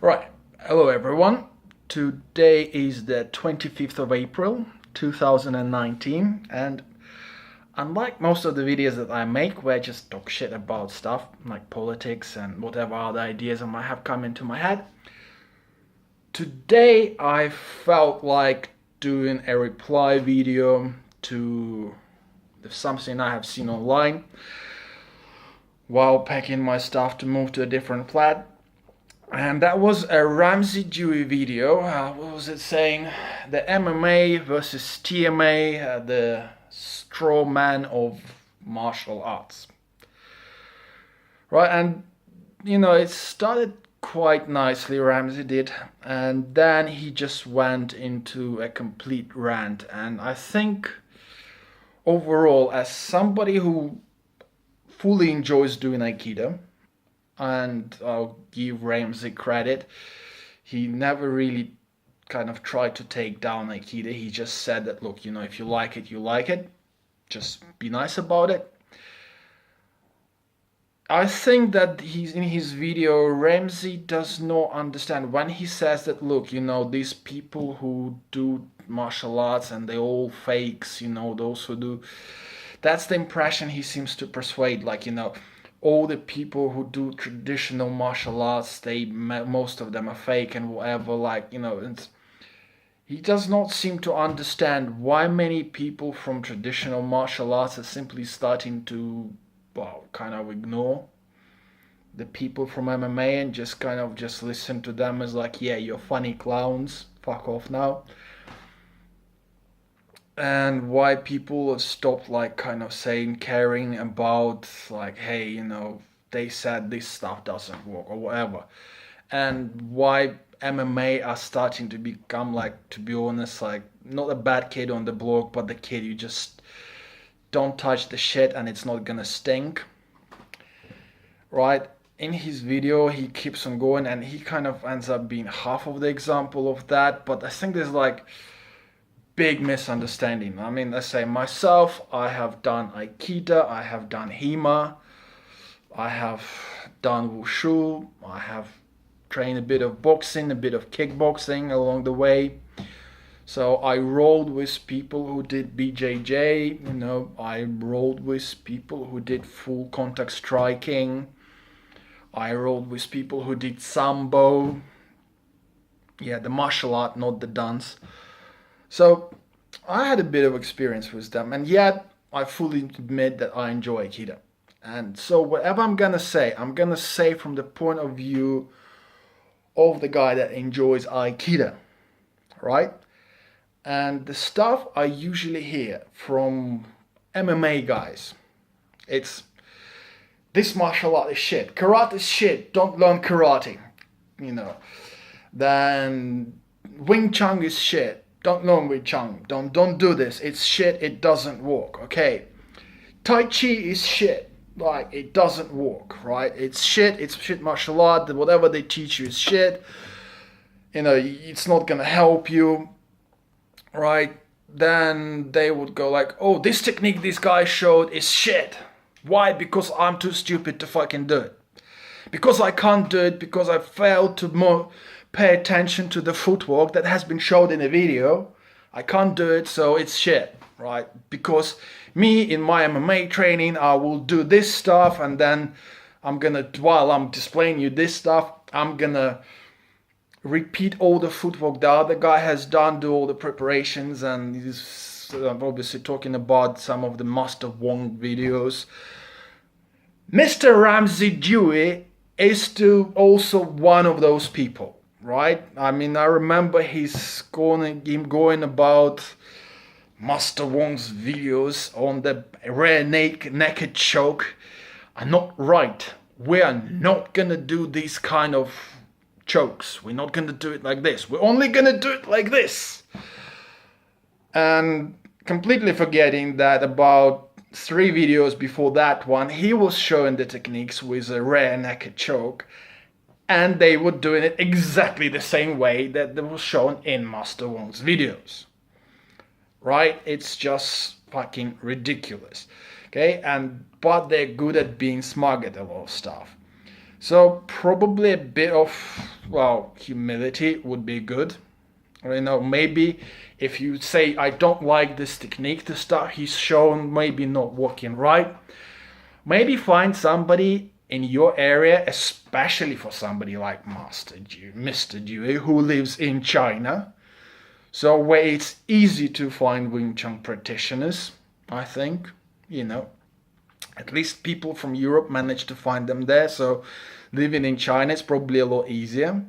Right, hello everyone. Today is the 25th of April 2019, and unlike most of the videos that I make where I just talk shit about stuff like politics and whatever other ideas I might have come into my head, today I felt like doing a reply video to something I have seen online while packing my stuff to move to a different flat. And that was a Ramsey Dewey video. What was it saying? The MMA versus TMA, the straw man of martial arts. Right, and it started quite nicely, Ramsey did, and then he just went into a complete rant. And I think overall, as somebody who fully enjoys doing Aikido, and I'll give Ramsey credit, he never really kind of tried to take down Aikido. He just said that, look, if you like it, you like it. Just be nice about it. I think that in his video, Ramsey does not understand when he says that, look, these people who do martial arts and they all fakes, those who do, that's the impression he seems to persuade, like, all the people who do traditional martial arts, most of them are fake and whatever, like, he does not seem to understand why many people from traditional martial arts are simply starting to, kind of ignore the people from MMA and just listen to them as like, yeah, you're funny clowns, fuck off now. And why people have stopped caring about like, hey, they said this stuff doesn't work or whatever. And why MMA are starting to become, like, to be honest, like, not a bad kid on the block, but the kid you just don't touch the shit and it's not gonna stink. Right? In his video, he keeps on going and he kind of ends up being half of the example of that, but I think there's like big misunderstanding. I mean, let's say myself, I have done Aikido, I have done HEMA, I have done Wushu, I have trained a bit of boxing, a bit of kickboxing along the way. So I rolled with people who did BJJ, I rolled with people who did full contact striking. I rolled with people who did Sambo. Yeah, the martial art, not the dance. So I had a bit of experience with them, and yet I fully admit that I enjoy Aikido. And so whatever I'm gonna say from the point of view of the guy that enjoys Aikido, right? And the stuff I usually hear from MMA guys, it's, this martial art is shit, karate is shit, don't learn karate, Then Wing Chun is shit, don't learn Wing Chun, don't do this, it's shit, it doesn't work, okay? Tai Chi is shit, like, it doesn't work, right? It's shit martial art, whatever they teach you is shit, it's not gonna help you, right? Then they would go like, oh, this technique this guy showed is shit. Why? Because I'm too stupid to fucking do it. Because I can't do it, because I failed to pay attention to the footwork that has been showed in a video. I can't do it, so it's shit, right? Because me, in my MMA training, I will do this stuff, and then while I'm displaying you this stuff, I'm gonna repeat all the footwork the other guy has done, do all the preparations, and I'm obviously talking about some of the Master Wong videos. Mr. Ramsey Dewey is still also one of those people, right? I mean, I remember him going about Master Wong's videos on the rear naked choke. Are not right. We are not gonna do these kind of chokes. We're not gonna do it like this. We're only gonna do it like this. And completely forgetting that about 3 videos before that one, he was showing the techniques with a rear naked choke, and they were doing it exactly the same way that was shown in Master Wong's videos. Right? It's just fucking ridiculous. Okay? But they're good at being smug at a lot of stuff. So probably a bit of well, humility would be good. You know, maybe if you say, I don't like this technique, the stuff he's shown maybe not working right, maybe find somebody in your area, especially for somebody like Mr. Dewey, who lives in China. So where it's easy to find Wing Chun practitioners, I think, you know. At least people from Europe manage to find them there, so living in China is probably a lot easier.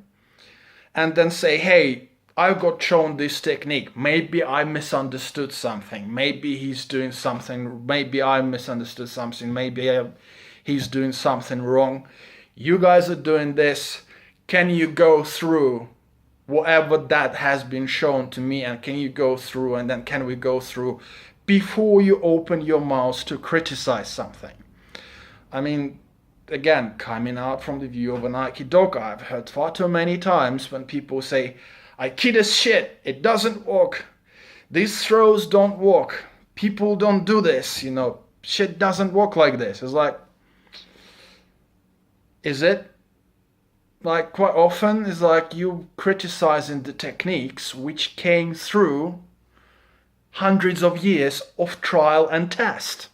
And then say, hey, I got shown this technique. Maybe I misunderstood something. Maybe he's doing something. Maybe I misunderstood something. Maybe he's doing something wrong. You guys are doing this. Can you go through whatever that has been shown to me, and can you go through, and then can we go through before you open your mouth to criticize something? I mean, again, coming out from the view of an Aikidoka, I've heard far too many times when people say, Aikido's shit, it doesn't work. These throws don't work. People don't do this, you know, shit doesn't work like this. It's like, is it? Like, quite often it's like you criticizing the techniques which came through hundreds of years of trial and test.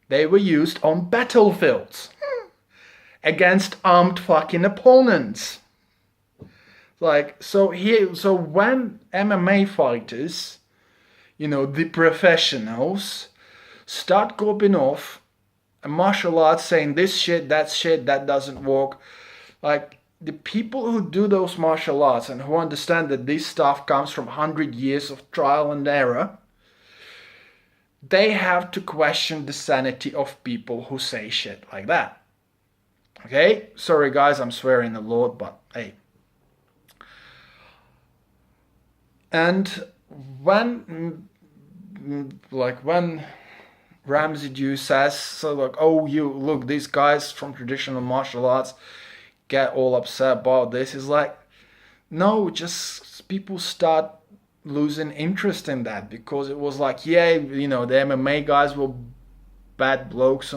They were used on battlefields against armed fucking opponents. Like, so when MMA fighters, you know, the professionals, start going off and martial arts saying this shit, that doesn't work, like, the people who do those martial arts and who understand that this stuff comes from 100 years of trial and error, they have to question the sanity of people who say shit like that. Okay? Sorry guys, I'm swearing a lot, but hey. And when Ramsey Dewey says, so like, oh, you look, these guys from traditional martial arts get all upset about this, is like, no, just people start losing interest in that, because it was like, yeah, you know, the MMA guys were bad blokes,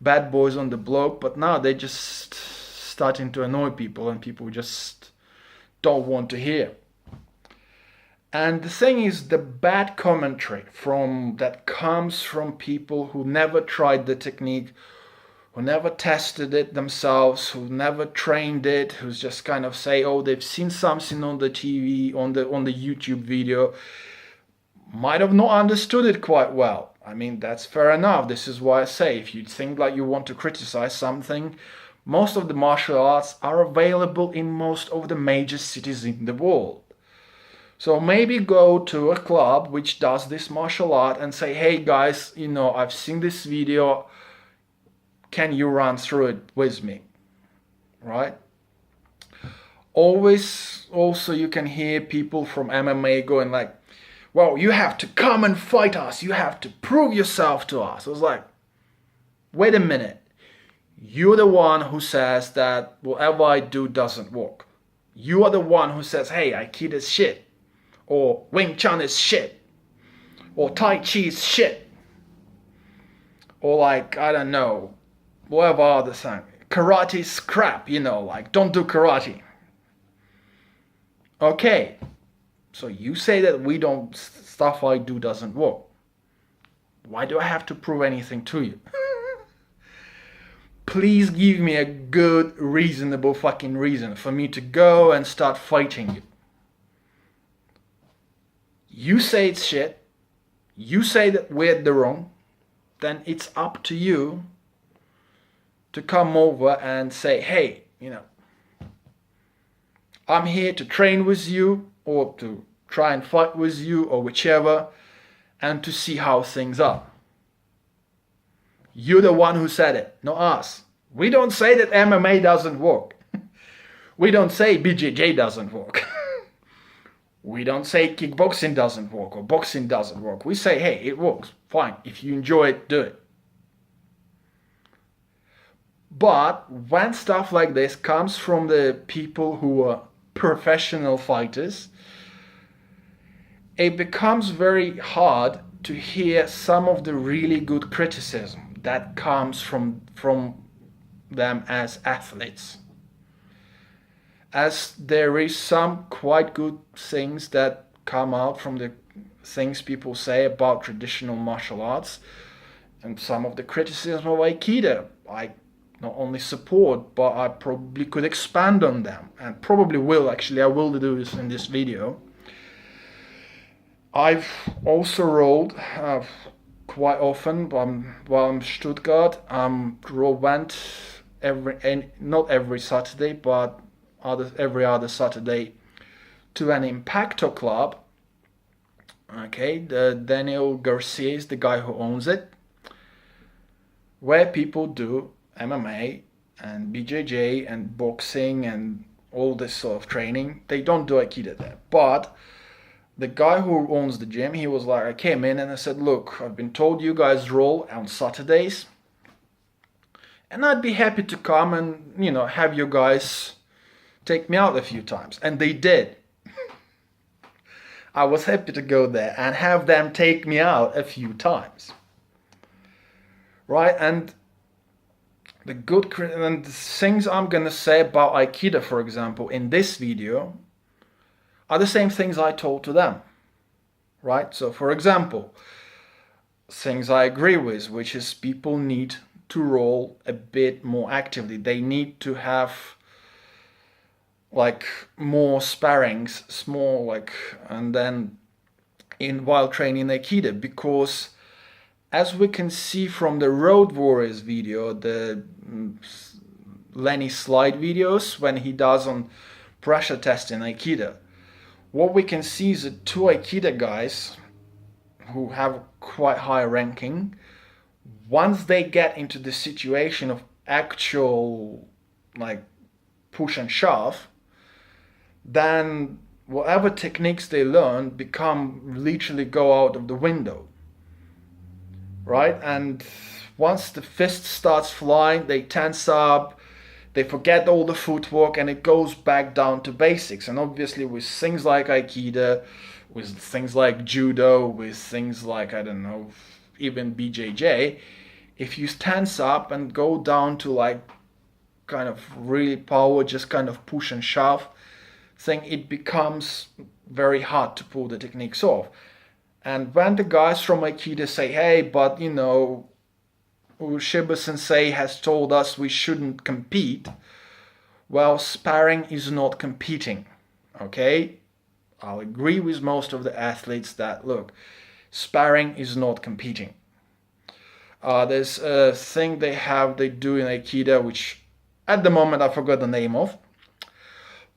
bad boys on the block, but now they're just starting to annoy people, and people just don't want to hear. And the thing is, the bad commentary that comes from people who never tried the technique, who never tested it themselves, who never trained it, who's just kind of say, oh, they've seen something on the TV, on the YouTube video, might have not understood it quite well. I mean, that's fair enough. This is why I say, if you think like you want to criticize something, most of the martial arts are available in most of the major cities in the world. So maybe go to a club which does this martial art and say, hey guys, you know, I've seen this video, can you run through it with me, right? Always, also you can hear people from MMA going like, well, you have to come and fight us, you have to prove yourself to us. I was like, wait a minute, you're the one who says that whatever I do doesn't work. You are the one who says, hey, Aikido is shit, or Wing Chun is shit, or Tai Chi is shit, or like, I don't know, whatever other thing, karate's crap, you know, like, don't do karate. Okay, so you say that stuff I do doesn't work. Why do I have to prove anything to you? Please give me a good, reasonable fucking reason for me to go and start fighting you. You say it's shit, you say that we're the wrong, then it's up to you to come over and say, hey, you know, I'm here to train with you, or to try and fight with you, or whichever, and to see how things are. You're the one who said it, not us. We don't say that MMA doesn't work. We don't say BJJ doesn't work. We don't say kickboxing doesn't work or boxing doesn't work. We say, hey, it works. Fine. If you enjoy it, do it. But when stuff like this comes from the people who are professional fighters, it becomes very hard to hear some of the really good criticism that comes from them as athletes. as there is some quite good things that come out from the things people say about traditional martial arts, and some of the criticism of Aikido, I not only support, but I probably could expand on them, and probably will. Actually, I will do this in this video. I've also rolled quite often while I'm in Stuttgart. Went not every Saturday, but every other Saturday to an Impacto club. Okay, Daniel Garcia is the guy who owns it, where people do MMA and BJJ and boxing and all this sort of training. They don't do Aikido there, but the guy who owns the gym, he was like, I came in and I said, look, I've been told you guys roll on Saturdays, and I'd be happy to come and, you know, have you guys take me out a few times. And they did. I was happy to go there and have them take me out a few times. Right? And the things I'm gonna say about Aikido, for example, in this video, are the same things I told to them. Right? So, for example, things I agree with, which is people need to roll a bit more actively. They need to have like more sparrings, and then while training Aikido, because as we can see from the Road Warriors video, the Lenny Slide videos, when he does on pressure testing Aikido, what we can see is that two Aikido guys who have quite high ranking, once they get into the situation of actual like push and shove, then whatever techniques they learn literally go out of the window. Right? And once the fist starts flying, they tense up, they forget all the footwork, and it goes back down to basics. And obviously with things like Aikido, with things like Judo, with things like, I don't know, even BJJ, if you tense up and go down to like kind of really power, just kind of push and shove thing, it becomes very hard to pull the techniques off. And when the guys from Aikido say, hey, but you know, Shiba Sensei has told us we shouldn't compete, well, sparring is not competing. Okay? I'll agree with most of the athletes that, look, sparring is not competing. There's a thing they do in Aikido, which at the moment I forgot the name of,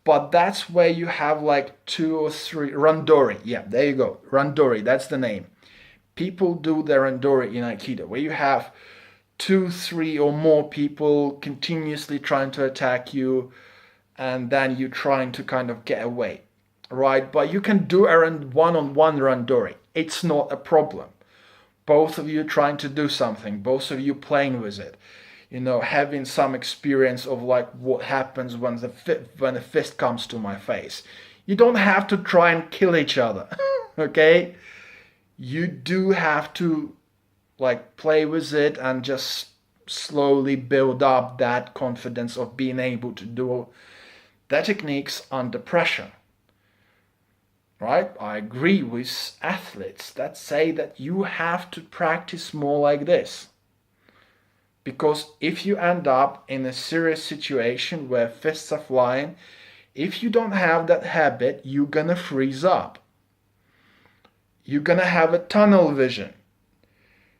but that's where you have like 2 or 3 randori. Yeah, there you go, randori. That's the name. People do their randori in Aikido, where you have 2, 3 or more people continuously trying to attack you, and then you trying to kind of get away, right? But you can do a one-on-one randori. It's not a problem. Both of you trying to do something, both of you playing with it, you know, having some experience of like what happens when the fist comes to my face. You don't have to try and kill each other, okay? You do have to like play with it and just slowly build up that confidence of being able to do the techniques under pressure. Right? I agree with athletes that say that you have to practice more like this. Because if you end up in a serious situation where fists are flying, if you don't have that habit, you're gonna freeze up. You're gonna have a tunnel vision.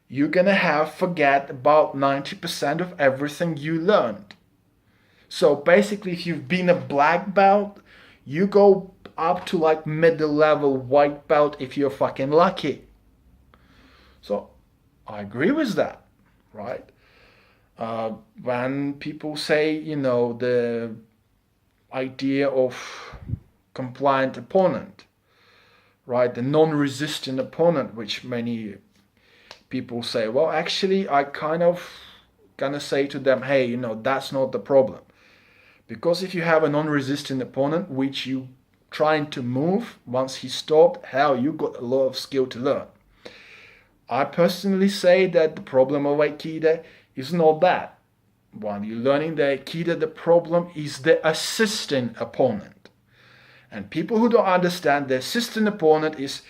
You're gonna forget about 90% of everything you learned. So basically, if you've been a black belt, you go up to like middle level white belt if you're fucking lucky. So I agree with that, right? When people say, you know, the idea of compliant opponent, right? The non-resistant opponent, which many people say, well, actually, I kind of gonna say to them, hey, you know, that's not the problem. Because if you have a non-resistant opponent, which you trying to move, once he stopped, hell, you got a lot of skill to learn. I personally say that the problem of Aikido is not that. while you're learning the Aikido, the problem is the assisting opponent. And people who don't understand the assisting opponent is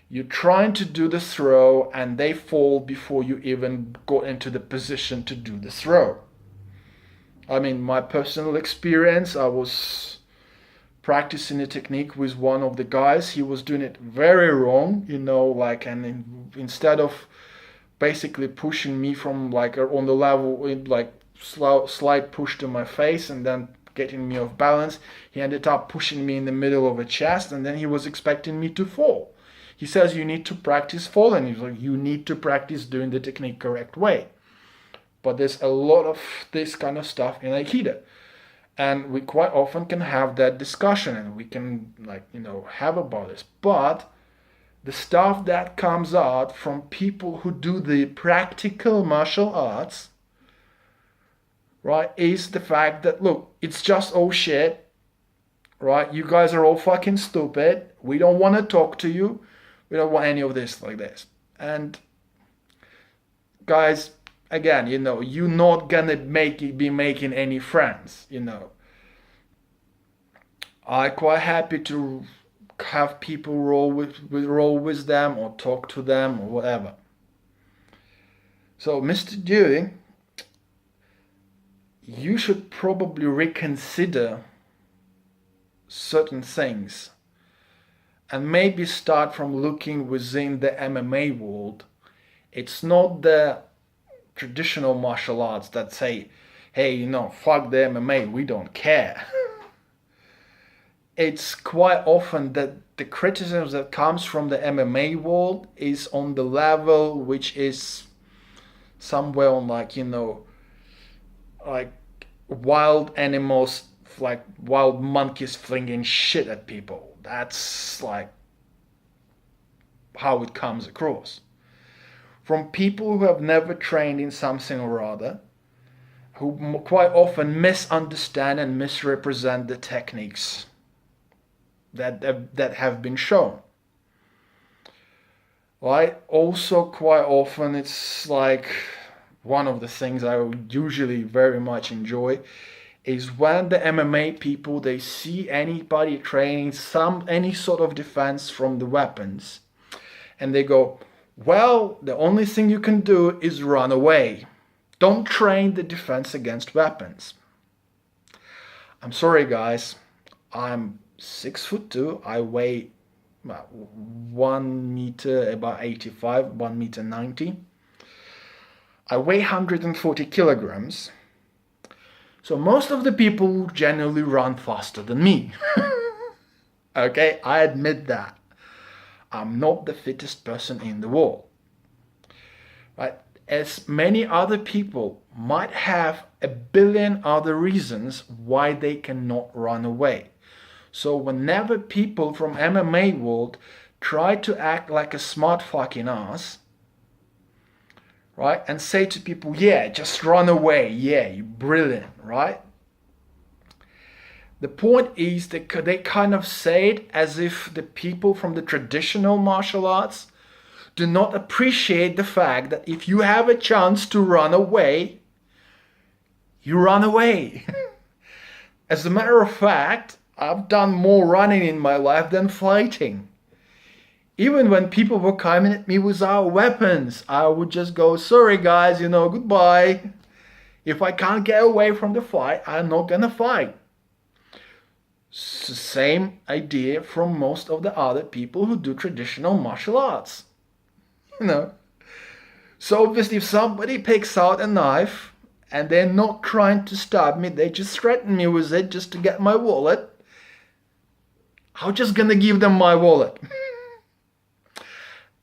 you're trying to do the throw and they fall before you even got into the position to do the throw. I mean, my personal experience, I was practicing a technique with one of the guys. He was doing it very wrong, and instead of basically pushing me from on the level, slight push to my face and then getting me off balance, he ended up pushing me in the middle of a chest, and then he was expecting me to fall. He says you need to practice falling. He's like, you need to practice doing the technique correct way. But there's a lot of this kind of stuff in Aikido. And we quite often can have that discussion and we can have about this. But the stuff that comes out from people who do the practical martial arts, right, is the fact that, look, it's just all shit, right? You guys are all fucking stupid. We don't want to talk to you. We don't want any of this like this. And guys, again, you're not gonna be making any friends, I'm quite happy to have people roll with them or talk to them or whatever. So, Mr. Dewey, you should probably reconsider certain things and maybe start from looking within the MMA world. It's not the traditional martial arts that say, hey, fuck the MMA, we don't care. It's quite often that the criticism that comes from the MMA world is on the level which is somewhere on wild animals, like wild monkeys flinging shit at people. That's how it comes across. From people who have never trained in something or other, who quite often misunderstand and misrepresent the techniques that have been shown. Right? Also, quite often, it's one of the things I usually very much enjoy is when the MMA people, they see anybody training any sort of defense from the weapons, and they go, well, the only thing you can do is run away. Don't train the defense against weapons. I'm sorry, guys. I'm 6'2". I weigh 1 meter, about 85, 1 meter 90. I weigh 140 kilograms. So most of the people generally run faster than me. Okay, I admit that. I'm not the fittest person in the world. Right? As many other people might have a billion other reasons why they cannot run away. So whenever people from MMA world try to act like a smart fucking ass, right, and say to people, yeah, just run away, yeah, you're brilliant, right? The point is that they kind of say it as if the people from the traditional martial arts do not appreciate the fact that if you have a chance to run away, you run away. As a matter of fact, I've done more running in my life than fighting. Even when people were coming at me without weapons, I would just go, sorry guys, goodbye. If I can't get away from the fight, I'm not gonna fight. It's the same idea from most of the other people who do traditional martial arts. So obviously if somebody picks out a knife and they're not trying to stab me, they just threaten me with it just to get my wallet, I'm just gonna give them my wallet.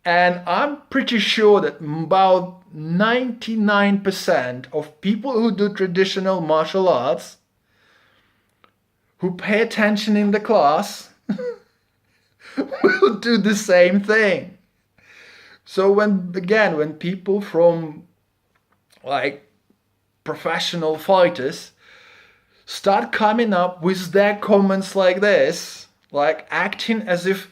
And I'm pretty sure that about 99% of people who do traditional martial arts, who pay attention in the class, will do the same thing. So when people from professional fighters start coming up with their comments like this, acting as if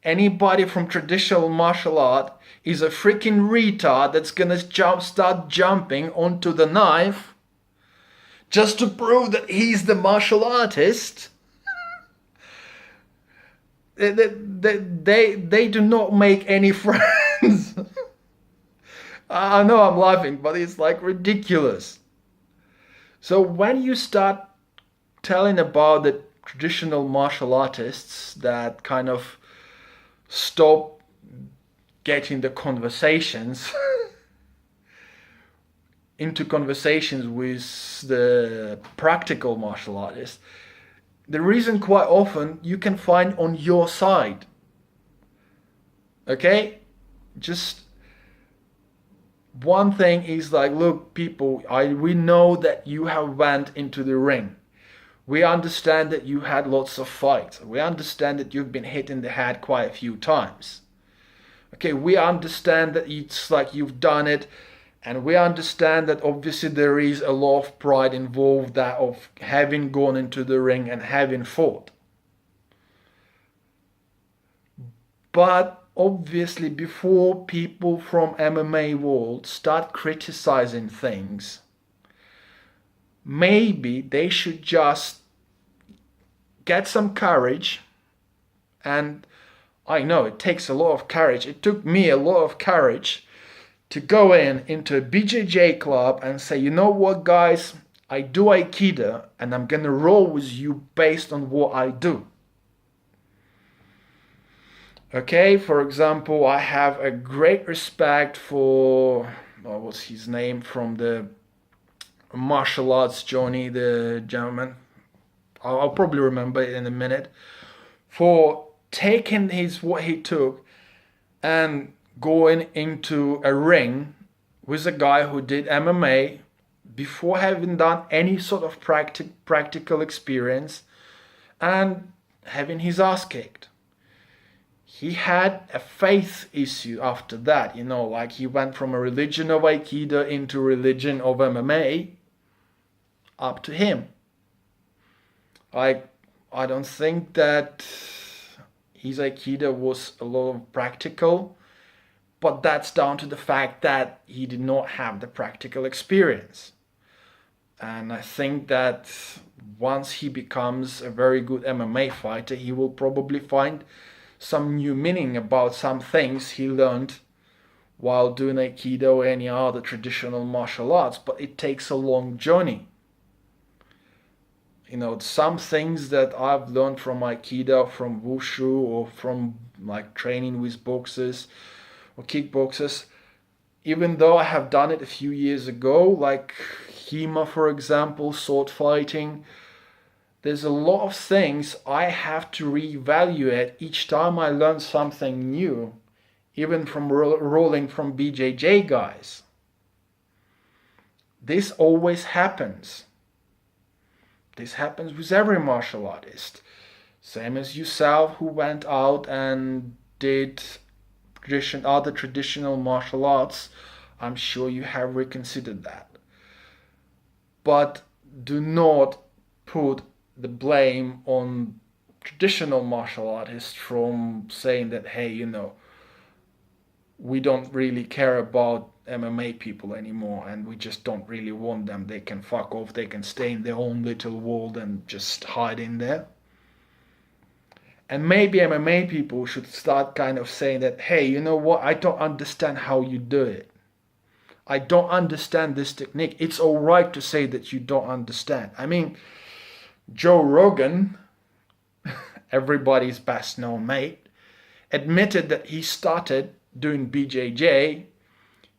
anybody from traditional martial art is a freaking retard that's gonna start jumping onto the knife, just to prove that he's the martial artist. They do not make any friends. I know I'm laughing, but it's like ridiculous. So when you start telling about the traditional martial artists that kind of stop getting the conversations into conversations with the practical martial artists, the reason quite often you can find on your side. Okay? Just one thing is like, look, people, we know that you have went into the ring. We understand that you had lots of fights. We understand that you've been hit in the head quite a few times. Okay, we understand that it's like you've done it, and we understand that obviously there is a lot of pride involved that of having gone into the ring and having fought. But obviously before people from MMA world start criticizing things, maybe they should just get some courage. And I know it takes a lot of courage. It took me a lot of courage to go into a BJJ club and say, you know what, guys, I do Aikido and I'm gonna roll with you based on what I do. Okay, for example, I have a great respect for, what's his name from the martial arts, Johnny, the gentleman. I'll probably remember it in a minute. For taking what he took and going into a ring with a guy who did MMA before having done any sort of practical experience and having his ass kicked. He had a faith issue after that, like he went from a religion of Aikido into religion of MMA. Up to him. I don't think that his Aikido was a lot of practical, but that's down to the fact that he did not have the practical experience. And I think that once he becomes a very good MMA fighter, he will probably find some new meaning about some things he learned while doing Aikido or any other traditional martial arts, but it takes a long journey. Some things that I've learned from Aikido, from Wushu, or from like training with boxers or kickboxers, even though I have done it a few years ago, like HEMA, for example, sword fighting, there's a lot of things I have to reevaluate each time I learn something new, even from rolling from BJJ guys. This always happens. This happens with every martial artist. Same as yourself who went out and did other traditional martial arts. I'm sure you have reconsidered that. But do not put the blame on traditional martial artists from saying that, hey, we don't really care about MMA people anymore and we just don't really want them. They can fuck off, they can stay in their own little world and just hide in there. And maybe MMA people should start kind of saying that, hey, you know what, I don't understand how you do it. I don't understand this technique. It's all right to say that you don't understand. I mean, Joe Rogan, everybody's best known mate, admitted that he started doing BJJ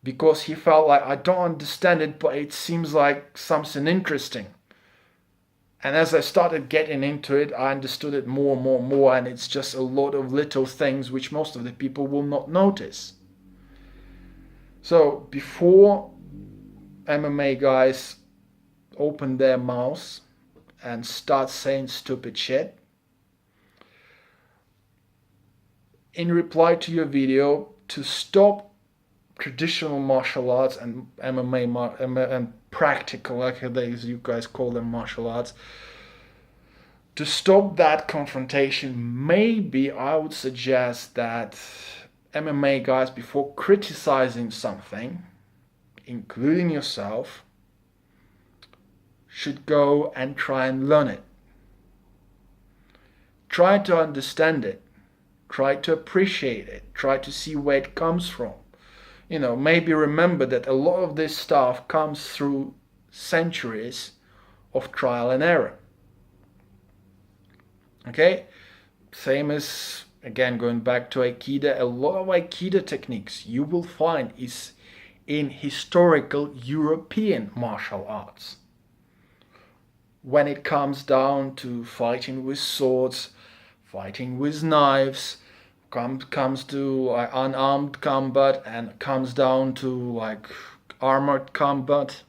because he felt like, I don't understand it, but it seems like something interesting. And as I started getting into it, I understood it more, and it's just a lot of little things which most of the people will not notice. So before MMA guys open their mouths and start saying stupid shit, in reply to your video, to stop traditional martial arts and MMA and practical, like you guys call them, martial arts, to stop that confrontation, maybe I would suggest that MMA guys, before criticizing something, including yourself, should go and try and learn it. Try to understand it. Try to appreciate it. Try to see where it comes from. You know, maybe remember that a lot of this stuff comes through centuries of trial and error. Okay? Same as, again, going back to Aikido, a lot of Aikido techniques you will find is in historical European martial arts. When it comes down to fighting with swords, fighting with knives, comes to unarmed combat, and comes down to like armored combat,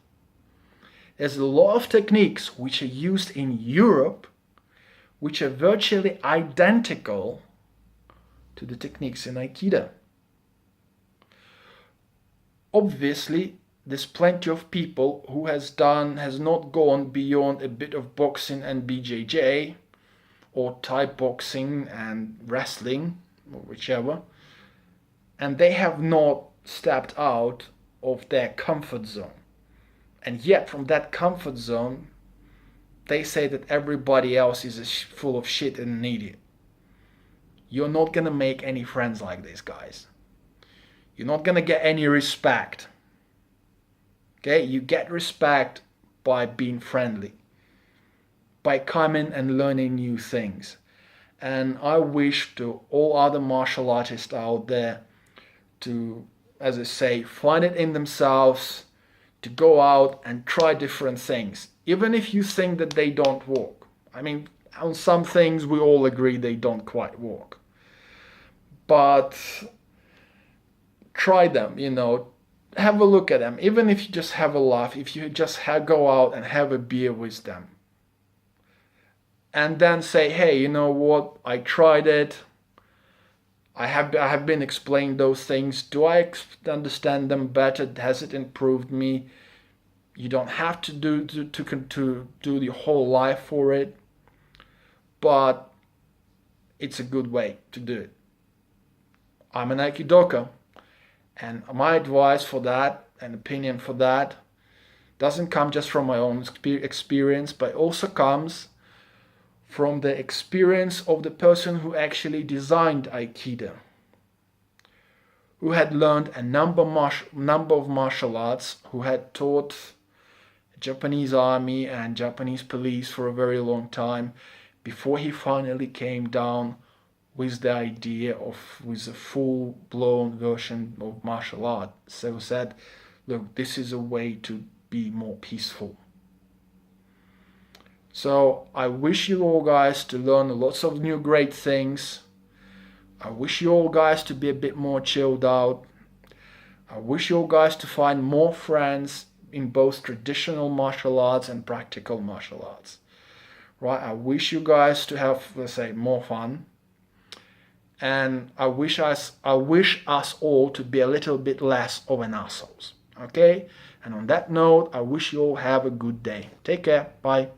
there's a lot of techniques which are used in Europe which are virtually identical to the techniques in Aikido. Obviously, there's plenty of people who has not gone beyond a bit of boxing and BJJ, or Thai boxing and wrestling, or whichever, and they have not stepped out of their comfort zone. And yet, from that comfort zone, they say that everybody else is full of shit and an idiot. You're not gonna make any friends like this, guys. You're not gonna get any respect. Okay, you get respect by being friendly, by coming and learning new things. And I wish to all other martial artists out there to, as I say, find it in themselves to go out and try different things, even if you think that they don't work. I mean, on some things we all agree they don't quite work. But try them, you know, have a look at them, even if you just have a laugh, if you just go out and have a beer with them. And then say, hey, you know what, I tried it. I have been explained those things. Do I understand them better? Has it improved me? You don't have to do the whole life for it, but it's a good way to do it. I'm an Aikidoka, and my advice for that and opinion for that doesn't come just from my own experience, but also comes from the experience of the person who actually designed Aikido, who had learned a number of martial arts, who had taught Japanese army and Japanese police for a very long time before he finally came down with the idea with a full-blown version of martial art. So said, look, this is a way to be more peaceful. So I wish you all guys to learn lots of new great things. I wish you all guys to be a bit more chilled out. I wish you all guys to find more friends in both traditional martial arts and practical martial arts. Right? I wish you guys to have, let's say, more fun. And I wish us all to be a little bit less of an assholes. Okay? And on that note, I wish you all have a good day. Take care. Bye.